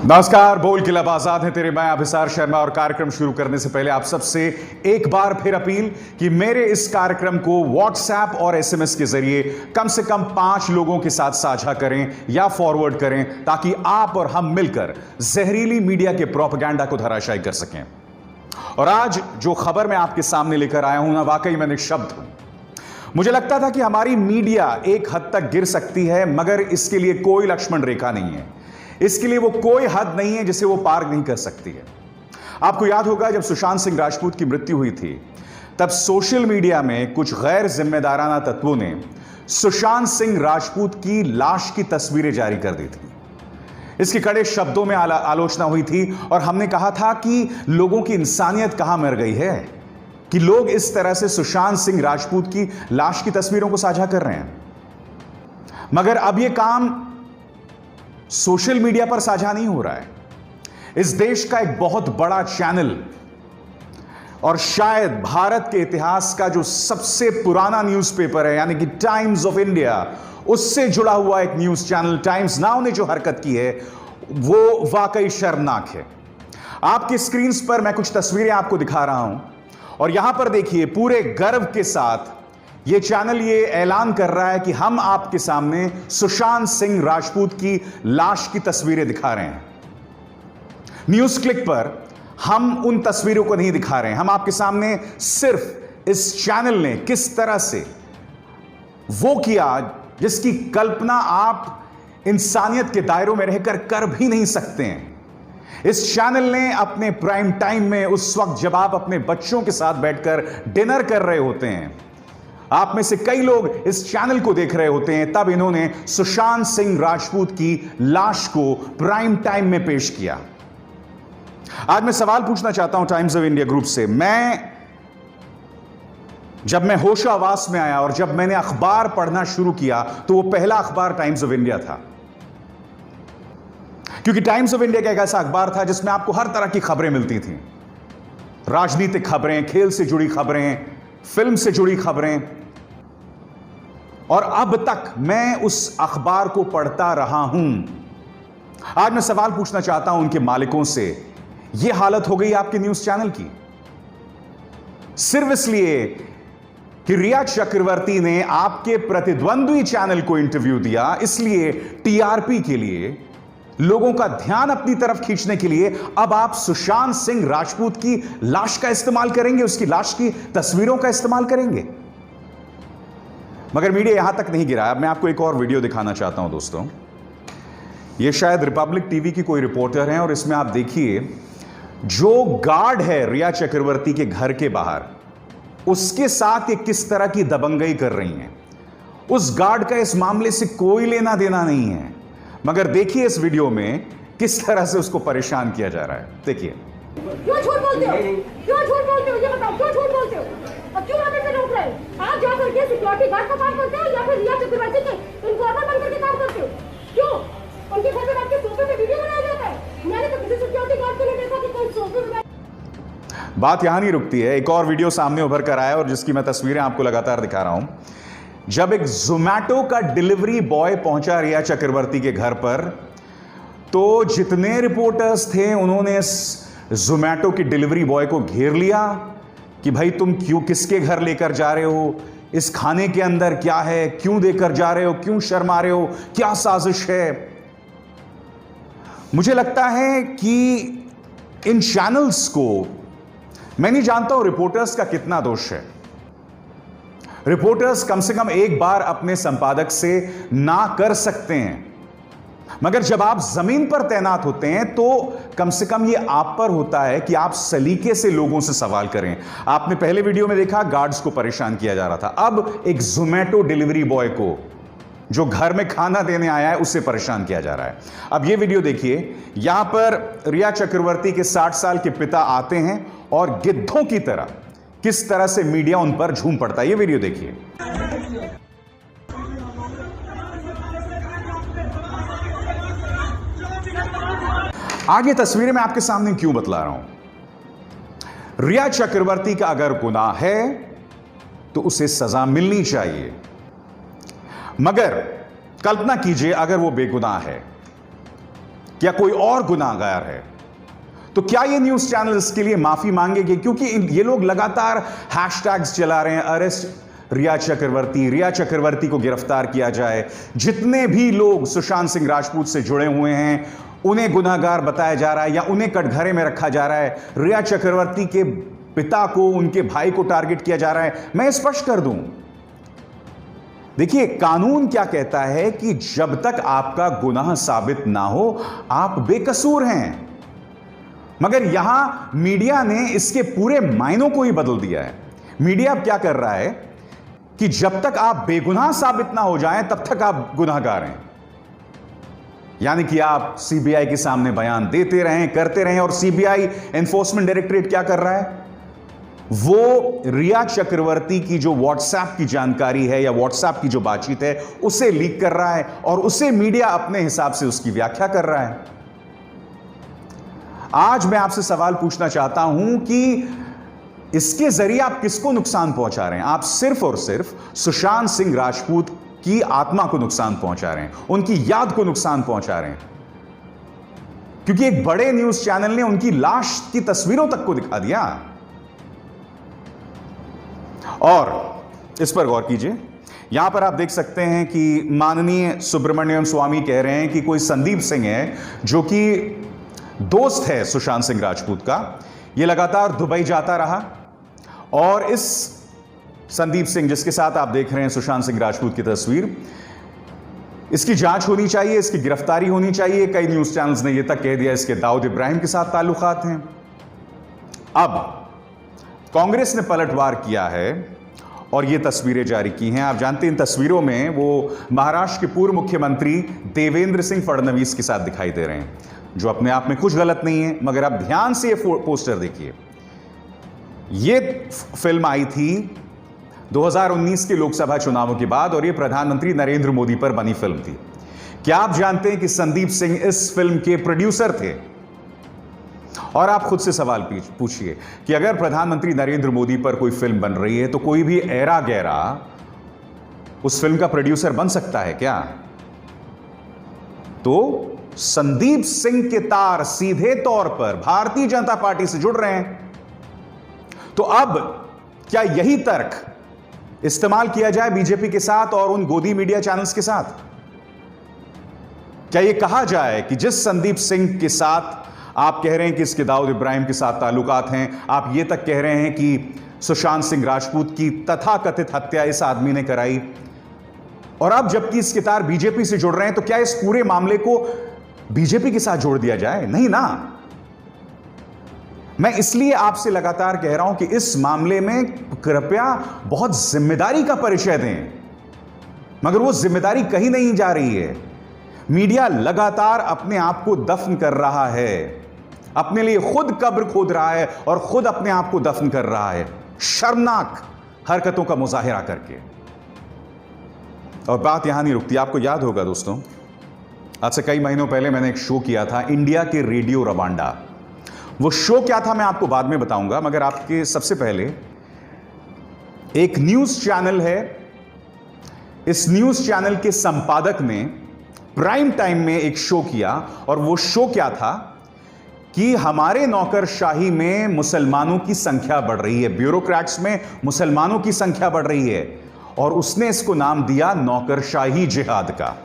नमस्कार, बोल के लब आजाद है तेरे, मैं अभिसार शर्मा। और कार्यक्रम शुरू करने से पहले आप सबसे एक बार फिर अपील कि मेरे इस कार्यक्रम को व्हाट्सएप और एसएमएस के जरिए कम से कम 5 लोगों के साथ साझा करें या फॉरवर्ड करें, ताकि आप और हम मिलकर जहरीली मीडिया के प्रोपेगेंडा को धराशायी कर सकें। और आज जो खबर मैं आपके सामने लेकर आया हूं ना, वाकई मैं निःशब्द हूं। मुझे लगता था कि हमारी मीडिया एक हद तक गिर सकती है, मगर इसके लिए कोई लक्ष्मण रेखा नहीं है। इसके लिए वो कोई हद नहीं है जिसे वो पार नहीं कर सकती है। आपको याद होगा, जब सुशांत सिंह राजपूत की मृत्यु हुई थी, तब सोशल मीडिया में कुछ गैर जिम्मेदाराना तत्वों ने सुशांत सिंह राजपूत की लाश की तस्वीरें जारी कर दी थी। इसकी कड़े शब्दों में आलोचना हुई थी और हमने कहा था कि लोगों की इंसानियत कहां मर गई है कि लोग इस तरह से सुशांत सिंह राजपूत की लाश की तस्वीरों को साझा कर रहे हैं। मगर अब यह काम सोशल मीडिया पर साझा नहीं हो रहा है। इस देश का एक बहुत बड़ा चैनल और शायद भारत के इतिहास का जो सबसे पुराना न्यूज़पेपर है, यानी कि टाइम्स ऑफ इंडिया, उससे जुड़ा हुआ एक न्यूज़ चैनल टाइम्स नाउ ने जो हरकत की है वो वाकई शर्मनाक है। आपकी स्क्रीन पर मैं कुछ तस्वीरें आपको दिखा रहा हूं और यहां पर देखिए, पूरे गर्व के साथ यह चैनल ये ऐलान कर रहा है कि हम आपके सामने सुशांत सिंह राजपूत की लाश की तस्वीरें दिखा रहे हैं। न्यूज क्लिक पर हम उन तस्वीरों को नहीं दिखा रहे हैं, हम आपके सामने सिर्फ इस चैनल ने किस तरह से वो किया जिसकी कल्पना आप इंसानियत के दायरों में रहकर कर भी नहीं सकते हैं। इस चैनल ने अपने प्राइम टाइम में, उस वक्त जब आप अपने बच्चों के साथ बैठकर डिनर कर रहे होते हैं, आप में से कई लोग इस चैनल को देख रहे होते हैं, तब इन्होंने सुशांत सिंह राजपूत की लाश को प्राइम टाइम में पेश किया। आज मैं सवाल पूछना चाहता हूं टाइम्स ऑफ इंडिया ग्रुप से। जब मैं होशावास में आया और जब मैंने अखबार पढ़ना शुरू किया, तो वो पहला अखबार टाइम्स ऑफ इंडिया था, क्योंकि टाइम्स ऑफ इंडिया का एक ऐसा अखबार था जिसमें आपको हर तरह की खबरें मिलती थीं। राजनीतिक खबरें, खेल से जुड़ी खबरें, फिल्म से जुड़ी खबरें। और अब तक मैं उस अखबार को पढ़ता रहा हूं। आज मैं सवाल पूछना चाहता हूं उनके मालिकों से, यह हालत हो गई आपके न्यूज चैनल की सिर्फ इसलिए कि रिया चक्रवर्ती ने आपके प्रतिद्वंद्वी चैनल को इंटरव्यू दिया, इसलिए टीआरपी के लिए, लोगों का ध्यान अपनी तरफ खींचने के लिए अब आप सुशांत सिंह राजपूत की लाश का इस्तेमाल करेंगे, उसकी लाश की तस्वीरों का इस्तेमाल करेंगे। मगर मीडिया यहां तक नहीं गिरा। अब मैं आपको एक और वीडियो दिखाना चाहता हूं दोस्तों। यह शायद रिपब्लिक टीवी की कोई रिपोर्टर है और इसमें आप देखिए, जो गार्ड है रिया चक्रवर्ती के घर के बाहर, उसके साथ ये किस तरह की दबंगई कर रही हैं। उस गार्ड का इस मामले से कोई लेना देना नहीं है, मगर देखिए इस वीडियो में किस तरह से उसको परेशान किया जा रहा है। देखिए। क्यों झूठ बोलते हो? क्यों झूठ बोलते हो? ये बताओ, क्यों झूठ बोलते हो? और क्यों हमें से रोक रहे हो? आप जा करके सिक्योरिटी गार्ड का काम करते हो या फिर रिया चक्रवर्ती के इन्फॉर्मर बन करके काम करते हो? क्यों? उनके घर में बैठ के सोफे पे वीडियो बनाया जाता है? मैंने तो किसी सिक्योरिटी गार्ड को नहीं देखा कि कोई सोफे पे। बात यहां नहीं रुकती है। एक और वीडियो सामने उभर कर आया और जिसकी मैं तस्वीरें आपको लगातार दिखा रहा हूं। जब एक जोमैटो का डिलीवरी बॉय पहुंचा रिया चक्रवर्ती के घर पर, तो जितने रिपोर्टर्स थे उन्होंने जोमैटो के डिलीवरी बॉय को घेर लिया कि भाई तुम क्यों, किसके घर लेकर जा रहे हो, इस खाने के अंदर क्या है, क्यों देकर जा रहे हो, क्यों शर्मा रहे हो, क्या साजिश है। मुझे लगता है कि इन चैनल्स को, मैं नहीं जानता हूं रिपोर्टर्स का कितना दोष है। रिपोर्टर्स कम से कम एक बार अपने संपादक से ना कर सकते हैं, मगर जब आप जमीन पर तैनात होते हैं तो कम से कम ये आप पर होता है कि आप सलीके से लोगों से सवाल करें। आपने पहले वीडियो में देखा, गार्ड्स को परेशान किया जा रहा था। अब एक जोमैटो डिलीवरी बॉय को, जो घर में खाना देने आया है, उससे परेशान किया जा रहा है। अब ये वीडियो देखिए। यहां पर रिया चक्रवर्ती के 60 साल के पिता आते हैं और गिद्धों की तरह किस तरह से मीडिया उन पर झूम पड़ता है। ये वीडियो देखिए। आगे तस्वीरें मैं आपके सामने क्यों बतला रहा हूं। रिया चक्रवर्ती का अगर गुनाह है तो उसे सजा मिलनी चाहिए, मगर कल्पना कीजिए अगर वो बेगुनाह है, क्या कोई और गुनाहगार है? तो क्या ये न्यूज चैनल इसके लिए माफी मांगेंगे? क्योंकि ये लोग लगातार हैशटैग्स चला रहे हैं, अरेस्ट रिया चक्रवर्ती को गिरफ्तार किया जाए। जितने भी लोग सुशांत सिंह राजपूत से जुड़े हुए हैं उन्हें गुनाहगार बताया जा रहा है या उन्हें कटघरे में रखा जा रहा है। रिया चक्रवर्ती के पिता को, उनके भाई को टारगेट किया जा रहा है। मैं स्पष्ट कर दूं, देखिए कानून क्या कहता है कि जब तक आपका गुनाह साबित ना हो आप बेकसूर हैं। मगर यहां मीडिया ने इसके पूरे मायनों को ही बदल दिया है। मीडिया अब क्या कर रहा है कि जब तक आप बेगुनाह साबित ना हो जाएं तब तक आप गुनाहगार हैं। यानी कि आप सीबीआई के सामने बयान देते रहें, करते रहें, और सीबीआई एनफोर्समेंट डायरेक्टरेट क्या कर रहा है, वो रिया चक्रवर्ती की जो व्हाट्सएप की जानकारी है या व्हाट्सएप की जो बातचीत है उसे लीक कर रहा है और उसे मीडिया अपने हिसाब से उसकी व्याख्या कर रहा है। आज मैं आपसे सवाल पूछना चाहता हूं कि इसके जरिए आप किसको नुकसान पहुंचा रहे हैं? आप सिर्फ और सिर्फ सुशांत सिंह राजपूत की आत्मा को नुकसान पहुंचा रहे हैं, उनकी याद को नुकसान पहुंचा रहे हैं, क्योंकि एक बड़े न्यूज चैनल ने उनकी लाश की तस्वीरों तक को दिखा दिया। और इस पर गौर कीजिए, यहां पर आप देख सकते हैं कि माननीय सुब्रमण्यम स्वामी कह रहे हैं कि कोई संदीप सिंह है जो कि दोस्त है सुशांत सिंह राजपूत का, यह लगातार दुबई जाता रहा और इस संदीप सिंह जिसके साथ आप देख रहे हैं सुशांत सिंह राजपूत की तस्वीर, इसकी जांच होनी चाहिए, इसकी गिरफ्तारी होनी चाहिए। कई न्यूज चैनल्स ने यह तक कह दिया इसके दाऊद इब्राहिम के साथ ताल्लुकात हैं। अब कांग्रेस ने पलटवार किया है और ये तस्वीरें जारी की हैं। आप जानते हैं इन तस्वीरों में वो महाराष्ट्र के पूर्व मुख्यमंत्री देवेंद्र सिंह फडणवीस के साथ दिखाई दे रहे हैं, जो अपने आप में कुछ गलत नहीं है। मगर आप ध्यान से ये पोस्टर देखिए, ये फिल्म आई थी 2019 के लोकसभा चुनावों के बाद और ये प्रधानमंत्री नरेंद्र मोदी पर बनी फिल्म थी। क्या आप जानते हैं कि संदीप सिंह इस फिल्म के प्रोड्यूसर थे? और आप खुद से सवाल पूछिए कि अगर प्रधानमंत्री नरेंद्र मोदी पर कोई फिल्म बन रही है तो कोई भी ऐरा गैरा उस फिल्म का प्रोड्यूसर बन सकता है क्या? तो संदीप सिंह के तार सीधे तौर पर भारतीय जनता पार्टी से जुड़ रहे हैं। तो अब क्या यही तर्क इस्तेमाल किया जाए बीजेपी के साथ और उन गोदी मीडिया चैनल्स के साथ? क्या यह कहा जाए कि जिस संदीप सिंह के साथ आप कह रहे हैं कि इसके दाऊद इब्राहिम के साथ ताल्लुकात हैं, आप यह तक कह रहे हैं कि सुशांत सिंह राजपूत की तथाकथित हत्या इस आदमी ने कराई, और अब जबकि इसके तार बीजेपी से जुड़ रहे हैं, तो क्या इस पूरे मामले को बीजेपी के साथ जोड़ दिया जाए? नहीं ना। मैं इसलिए आपसे लगातार कह रहा हूं कि इस मामले में कृपया बहुत जिम्मेदारी का परिचय दें, मगर वो जिम्मेदारी कहीं नहीं जा रही है। मीडिया लगातार अपने आप को दफन कर रहा है, अपने लिए खुद कब्र खोद रहा है और खुद अपने आप को दफन कर रहा है, शर्मनाक हरकतों का मुजाहिरा करके। और बात यहां नहीं रुकती। आपको याद होगा दोस्तों, आज से कई महीनों पहले मैंने एक शो किया था इंडिया के रेडियो रवांडा। वो शो क्या था मैं आपको बाद में बताऊंगा, मगर आपके सबसे पहले एक न्यूज चैनल है, इस न्यूज चैनल के संपादक ने प्राइम टाइम में एक शो किया, और वो शो क्या था कि हमारे नौकरशाही में मुसलमानों की संख्या बढ़ रही है, ब्यूरोक्रेट्स में मुसलमानों की संख्या बढ़ रही है, और उसने इसको नाम दिया नौकरशाही जिहाद का।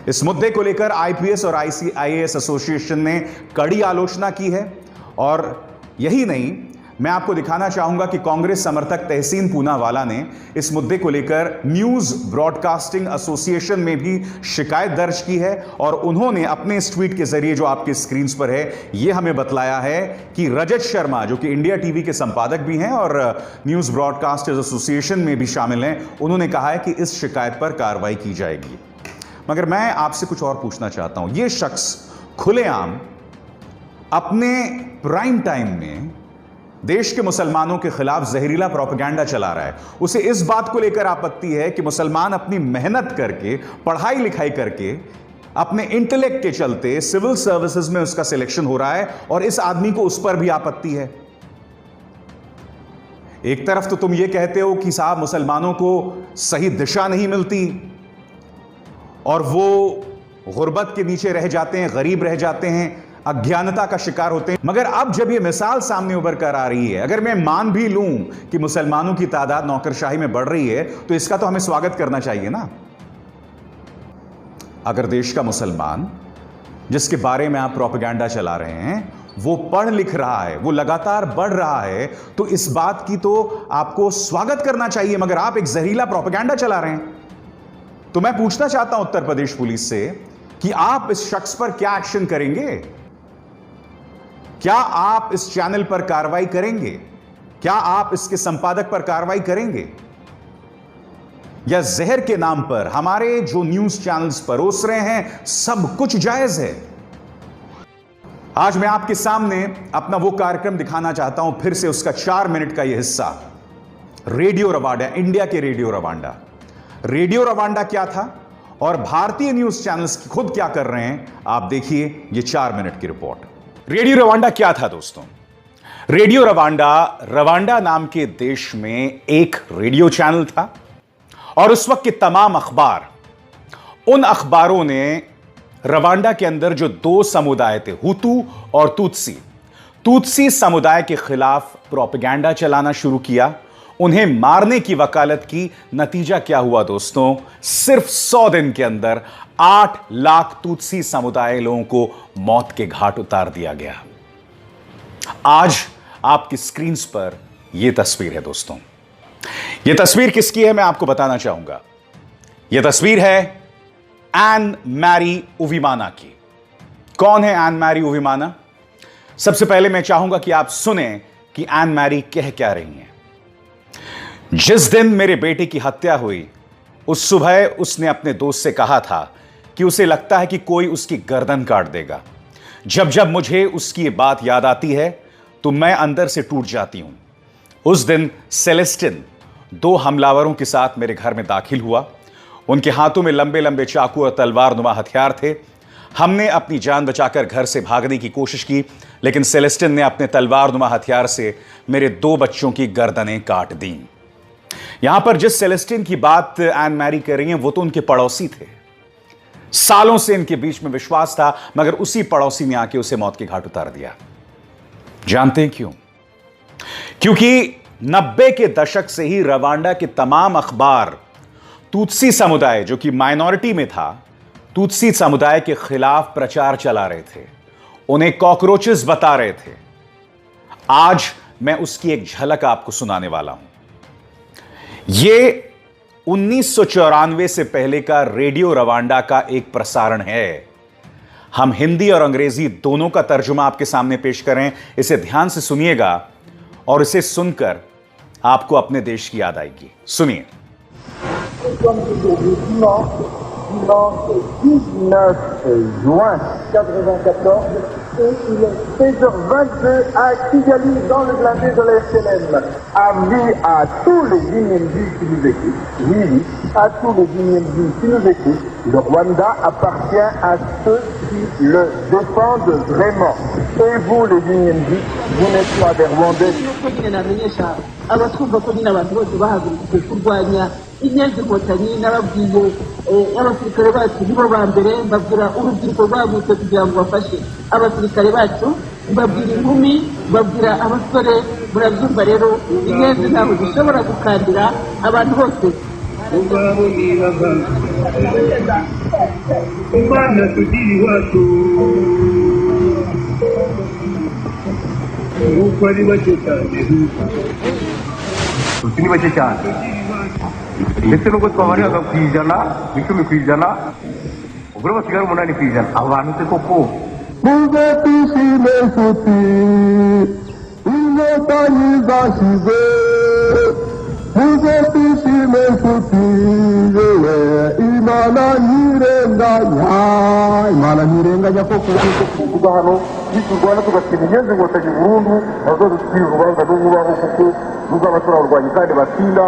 इस मुद्दे को लेकर आईपीएस और आईएएस एसोसिएशन ने कड़ी आलोचना की है। और यही नहीं, मैं आपको दिखाना चाहूंगा कि कांग्रेस समर्थक तहसीन पूनावाला ने इस मुद्दे को लेकर न्यूज ब्रॉडकास्टिंग एसोसिएशन में भी शिकायत दर्ज की है, और उन्होंने अपने इस ट्वीट के जरिए जो आपके स्क्रीन पर है यह हमें बतलाया है कि रजत शर्मा, जो कि इंडिया टीवी के संपादक भी हैं और न्यूज ब्रॉडकास्टर्स एसोसिएशन में भी शामिल हैं, उन्होंने कहा है कि इस शिकायत पर कार्रवाई की जाएगी। मगर मैं आपसे कुछ और पूछना चाहता हूं। यह शख्स खुलेआम अपने प्राइम टाइम में देश के मुसलमानों के खिलाफ जहरीला प्रोपेगेंडा चला रहा है। उसे इस बात को लेकर आपत्ति है कि मुसलमान अपनी मेहनत करके, पढ़ाई लिखाई करके, अपने इंटेलेक्ट के चलते सिविल सर्विसेज में उसका सिलेक्शन हो रहा है, और इस आदमी को उस पर भी आपत्ति है। एक तरफ तो तुम यह कहते हो कि साहब मुसलमानों को सही दिशा नहीं मिलती, और वो गुर्बत के नीचे रह जाते हैं, गरीब रह जाते हैं, अज्ञानता का शिकार होते हैं। मगर अब जब यह मिसाल सामने उभर कर आ रही है, अगर मैं मान भी लूं कि मुसलमानों की तादाद नौकरशाही में बढ़ रही है, तो इसका तो हमें स्वागत करना चाहिए ना। अगर देश का मुसलमान जिसके बारे में आप प्रोपेगेंडा चला रहे हैं वो पढ़ लिख रहा है, वो लगातार बढ़ रहा है, तो इस बात की तो आपको स्वागत करना चाहिए। मगर आप एक जहरीला प्रोपेगेंडा चला रहे हैं। तो मैं पूछना चाहता हूं उत्तर प्रदेश पुलिस से कि आप इस शख्स पर क्या एक्शन करेंगे? क्या आप इस चैनल पर कार्रवाई करेंगे? क्या आप इसके संपादक पर कार्रवाई करेंगे? या जहर के नाम पर हमारे जो न्यूज चैनल्स परोस रहे हैं सब कुछ जायज है? आज मैं आपके सामने अपना वो कार्यक्रम दिखाना चाहता हूं, फिर से उसका 4 मिनट का यह हिस्सा। रेडियो रवांडा, इंडिया के रेडियो रवांडा। रेडियो रवांडा क्या था और भारतीय न्यूज चैनल्स खुद क्या कर रहे हैं, आप देखिए ये 4 मिनट की रिपोर्ट। रेडियो रवांडा क्या था दोस्तों? रेडियो रवांडा, रवांडा नाम के देश में एक रेडियो चैनल था और उस वक्त के तमाम अखबार, उन अखबारों ने रवांडा के अंदर जो 2 समुदाय थे, हुतू और तुत्सी समुदाय के खिलाफ प्रोपेगेंडा चलाना शुरू किया, उन्हें मारने की वकालत की। नतीजा क्या हुआ दोस्तों? सिर्फ 100 दिन के अंदर 8 लाख तुत्सी समुदाय लोगों को मौत के घाट उतार दिया गया। आज आपकी स्क्रीन पर यह तस्वीर है दोस्तों। यह तस्वीर किसकी है मैं आपको बताना चाहूंगा। यह तस्वीर है एन मैरी उविमाना की। कौन है एन मैरी उविमाना? सबसे पहले मैं चाहूंगा कि आप सुने कि एन मैरी कह क्या रही हैं। जिस दिन मेरे बेटे की हत्या हुई, उस सुबह उसने अपने दोस्त से कहा था कि उसे लगता है कि कोई उसकी गर्दन काट देगा। जब जब मुझे उसकी बात याद आती है तो मैं अंदर से टूट जाती हूं। उस दिन सेलेस्टिन 2 हमलावरों के साथ मेरे घर में दाखिल हुआ। उनके हाथों में लंबे लंबे चाकू और तलवार नुमा हथियार थे। हमने अपनी जान बचाकर घर से भागने की कोशिश की, लेकिन सेलेस्टिन ने अपने तलवार नुमा हथियार से मेरे 2 बच्चों की गर्दनें काट दी। यहां पर जिस सेलेस्टिन की बात एन मैरी कर रही हैं वो तो उनके पड़ोसी थे। सालों से इनके बीच में विश्वास था, मगर उसी पड़ोसी ने आके उसे मौत के घाट उतार दिया। जानते हैं क्यों? क्योंकि 90 के दशक से ही रवांडा के तमाम अखबार तुत्सी समुदाय, जो कि माइनॉरिटी में था, तुत्सी समुदाय के खिलाफ प्रचार चला रहे थे, उन्हें कॉकरोचेस बता रहे थे। आज मैं उसकी एक झलक आपको सुनाने वाला हूं। यह 1994 से पहले का रेडियो रवांडा का एक प्रसारण है। हम हिंदी और अंग्रेजी दोनों का तर्जुमा आपके सामने पेश करें। इसे ध्यान से सुनिएगा और इसे सुनकर आपको अपने देश की याद आएगी। सुनिए। Dimanche 19 juin 1994 et il est 16h22 à Kigali dans le blindé de la SNM. Avis à tous les Guinéens qui nous écoutent. Oui, à tous les Guinéens qui nous écoutent. Le Rwanda appartient à ceux qui le défendent vraiment. Et vous les Guinéens, vous n'êtes pas des Rwandais. inyenzi inkotanyi n'ababwiye abasirikare bacu nibo ba mbere mbabwira urubyiruko rwagutse kugira ngo bafashe abasirikare bacu, mbabwira inkumi, mbabwira abasore. Murabyumva rero, inyenzi ntabwo zishobora gukandira abantu bose. Imana tugira iwacu nuko ari bake cyane, ni bake cyane ndetse nubwo twabariraga ku ijana, 10 ku ijana, ubwo basigara 8 ku ijana. Abo bantu se koko muze twishime nshuti, inkotanyi zashize, muze twishime nshuti, yewe Imana ntirenganya, Imana ntirenganya koko. Kuvuga hano niturwana tugatsinda inyenzi inkotanyi burundu, nazo dutwira urubanza n'ububaho kuko ruzaba turarwanya kandi batsinda.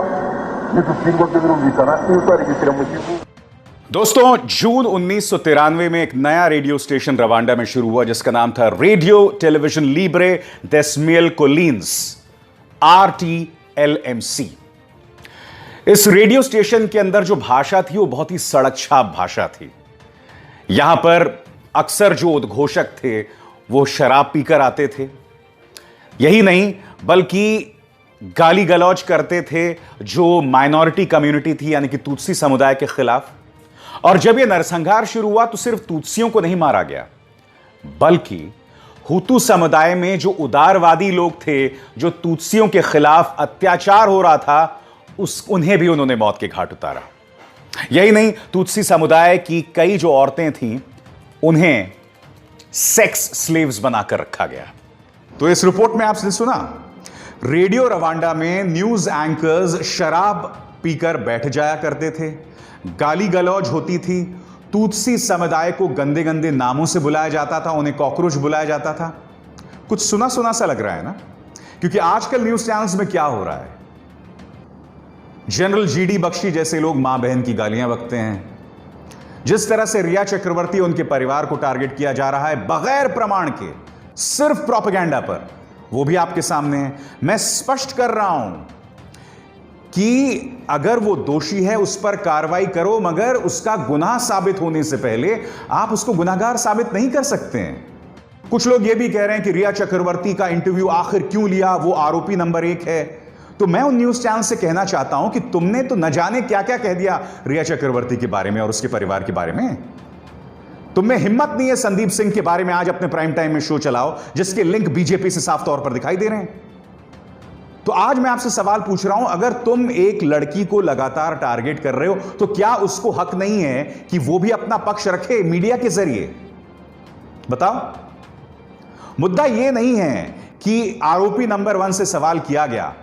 दोस्तों, जून 1993 में एक नया radio station Rwanda में शुरू हुआ जिसका नाम था रेडियो टेलीविजन लिब्रे देस मिल कोलिन्स, RTLMC। इस रेडियो स्टेशन के अंदर जो भाषा थी वो बहुत ही सड़क छाप भाषा थी। यहां पर अक्सर जो उद्घोषक थे वो शराब पीकर आते थे। यही नहीं बल्कि गाली गलौज करते थे जो माइनॉरिटी कम्युनिटी थी, यानी कि तुत्सी समुदाय के खिलाफ। और जब यह नरसंहार शुरू हुआ तो सिर्फ तुत्सियों को नहीं मारा गया, बल्कि हुतू समुदाय में जो उदारवादी लोग थे, जो तुत्सियों के खिलाफ अत्याचार हो रहा था, उन्हें भी उन्होंने मौत के घाट उतारा। यही नहीं, तुत्सी समुदाय की कई जो औरतें थीं उन्हें सेक्स स्लेव्स बनाकर रखा गया। तो इस रिपोर्ट में आपने सुना, रेडियो रवांडा में न्यूज एंकर्स शराब पीकर बैठ जाया करते थे, गाली गलौज होती थी, तुत्सी समुदाय को गंदे गंदे नामों से बुलाया जाता था, उन्हें कॉकरोच बुलाया जाता था। कुछ सुना सुना सा लग रहा है ना, क्योंकि आजकल न्यूज चैनल्स में क्या हो रहा है, जनरल जीडी बख्शी जैसे लोग मां बहन की गालियां बकते हैं। जिस तरह से रिया चक्रवर्ती उनके परिवार को टारगेट किया जा रहा है बगैर प्रमाण के, सिर्फ प्रोपेगेंडा पर, वो भी आपके सामने है। मैं स्पष्ट कर रहा हूं कि अगर वो दोषी है उस पर कार्रवाई करो, मगर उसका गुनाह साबित होने से पहले आप उसको गुनाहगार साबित नहीं कर सकते हैं। कुछ लोग ये भी कह रहे हैं कि रिया चक्रवर्ती का इंटरव्यू आखिर क्यों लिया, वो आरोपी नंबर 1 है। तो मैं उन न्यूज चैनल से कहना चाहता हूं कि तुमने तो न जाने क्या क्या कह दिया रिया चक्रवर्ती के बारे में और उसके परिवार के बारे में। तुम्हें हिम्मत नहीं है संदीप सिंह के बारे में आज अपने प्राइम टाइम में शो चलाओ, जिसके लिंक बीजेपी से साफ तौर पर दिखाई दे रहे हैं। तो आज मैं आपसे सवाल पूछ रहा हूं, अगर तुम एक लड़की को लगातार टारगेट कर रहे हो तो क्या उसको हक नहीं है कि वो भी अपना पक्ष रखे मीडिया के जरिए? बताओ। मुद्दा यह नहीं है कि आरोपी नंबर 1 से सवाल किया गया,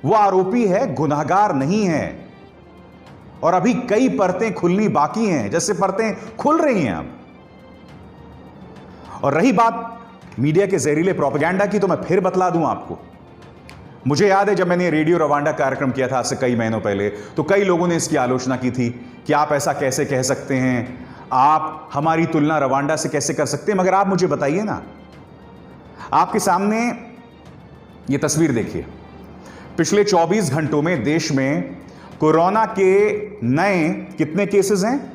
वो आरोपी है, गुनाहगार नहीं है। और अभी कई परतें खुलनी बाकी हैं, जैसे परतें खुल रही हैं अब। और रही बात मीडिया के जहरीले प्रोपेगेंडा की, तो मैं फिर बतला दूं आपको। मुझे याद है जब मैंने रेडियो रवांडा कार्यक्रम किया था आज से कई महीनों पहले, तो कई लोगों ने इसकी आलोचना की थी कि आप ऐसा कैसे कह सकते हैं, आप हमारी तुलना रवांडा से कैसे कर सकते हैं। मगर आप मुझे बताइए ना, आपके सामने यह तस्वीर देखिए। पिछले 24 घंटों में देश में कोरोना के नए कितने केसेस हैं?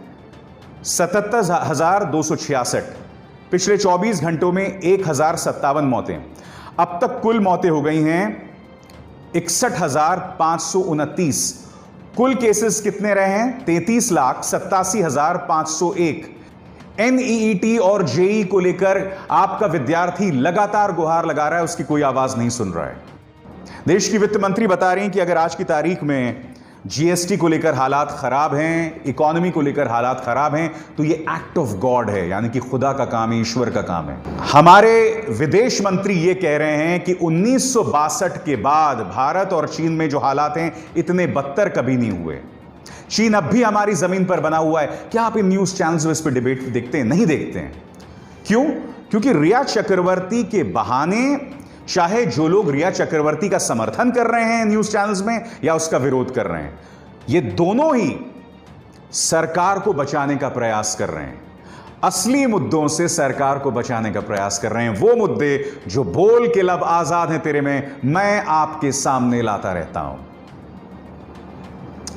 77,266। पिछले 24 घंटों में 1,057 मौतें। अब तक कुल मौतें हो गई हैं 61,529। कुल केसेस कितने रहे हैं? 33,87,501। NEET और JEE को लेकर आपका विद्यार्थी लगातार गुहार लगा रहा है, उसकी कोई आवाज नहीं सुन रहा है। देश की वित्त मंत्री बता रही हैं कि अगर आज की तारीख में GST को लेकर हालात खराब हैं, इकोनॉमी को लेकर हालात खराब हैं, तो ये एक्ट ऑफ गॉड है, यानी कि खुदा का काम है, ईश्वर का काम है। हमारे विदेश मंत्री ये कह रहे हैं कि 1962 के बाद भारत और चीन में जो हालात हैं इतने बदतर कभी नहीं हुए। चीन अब भी हमारी जमीन पर बना हुआ है। क्या आप इन न्यूज चैनल्स में इस पर डिबेट देखते हैं? नहीं देखते हैं। क्यों? क्योंकि रिया चक्रवर्ती के बहाने, चाहे जो लोग रिया चक्रवर्ती का समर्थन कर रहे हैं न्यूज चैनल्स में या उसका विरोध कर रहे हैं, ये दोनों ही सरकार को बचाने का प्रयास कर रहे हैं। असली मुद्दों से सरकार को बचाने का प्रयास कर रहे हैं। वो मुद्दे जो बोल के लब आजाद हैं तेरे में, मैं आपके सामने लाता रहता हूं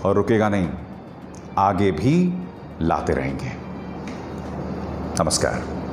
और रुकेगा नहीं, आगे भी लाते रहेंगे। नमस्कार।